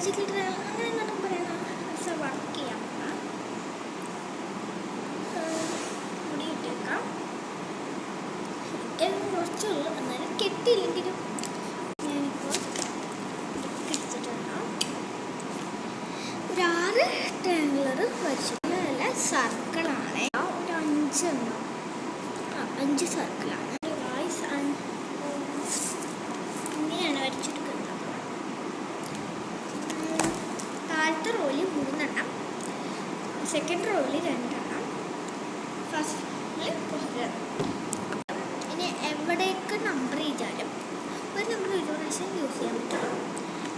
Magical triangle അങ്ങനെ എന്താണ് പറയുന്നത് വർക്ക് ചെയ്യാം. മുടിയിട്ടേക്കാം. കുറച്ചുള്ളൂ, എന്നാലും കെട്ടിയില്ലെങ്കിലും ഞാനിപ്പോൾ എടുത്തിട്ടുണ്ട്. ഒരു 6 ട്രയാങ്കുലർ വരച്ചിട്ടുള്ള സർക്കിളാണ്. ഒരു 5 സർക്കിളാണ്. ഇങ്ങനെയാണ് വരച്ചെടുക്കുന്നത്. താഴത്തെ റോയിൽ 3 എണ്ണം, സെക്കൻഡ് റോയിൽ 2 എണ്ണം, ഫസ്റ്റ് ഇനി എവിടേക്ക് നമ്പർ ചെയ്താലും ഒരു നമ്പർ ഒരു പ്രാവശ്യം യൂസ് ചെയ്യാൻ പറ്റും.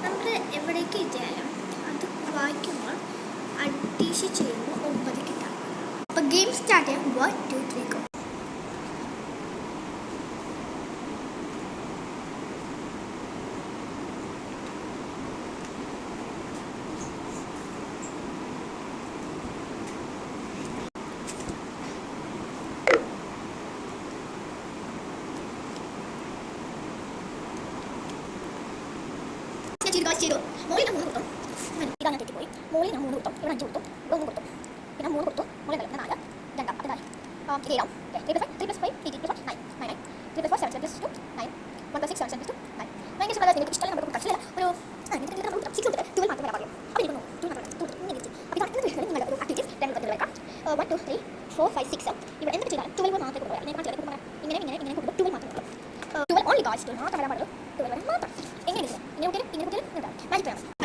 നമ്പർ എവിടേക്ക് എഴുതിയാലും അത് വായിക്കുമ്പോൾ അഡീഷൻ ചെയ്യുമ്പോൾ 9 കിട്ടാം. അപ്പോൾ ഗെയിം സ്റ്റാർട്ട് ചെയ്യാം. 1 2 3 ഗോ. മോളിൽ 3 കൊടുത്തു. ഇതാണ് തെറ്റിപ്പോയി. മോളിൽ 3 കൊടുത്തു. ഇവിടെ 5 കൊടുത്തു. ഇവിടെ 1 കൊടുത്തു. പിന്നെ 3 കൊടുത്തു. മോളിൽ 4 2 ഇത് 7 3 + 5 8 + 9 9 3 + 4 7 7 + 2 9 1 + 6 7 7 + 2 9. ഭയങ്കര ഇഷ്ടമുള്ള നിങ്ങൾക്ക് ഇഷ്ടമുള്ള നമ്പർ കറക്റ്റ് ഒരു 6 കൊടുത്ത് 12 മാത്രം വരാൻ പറയും. അപ്പോൾ എനിക്ക് 12 മാത്രം അപ്പോൾ ഇതാണ് നിങ്ങളുടെ ഒരു ആക്ടിവിറ്റി. 2 കൊടുത്ത് വയ്ക്കാം. 1 2 3 4 5 6 ഇവിടെ എന്തൊക്കെ ചെയ്താലും 12 മാത്രമേ കൊടുക്കുക. ഞാൻ കാണിച്ചില്ല. ഇങ്ങനെ കൊടുക്കുക. 12 മാത്രമേ കൊടുക്കുക. 12 ഓൺലി ഗായ്സ്. 12 മാത്രം വരാൻ പാടുള്ളൂ. 12 മാത്രം. എങ്ങനെ ഇങ്ങനെ മാജിക്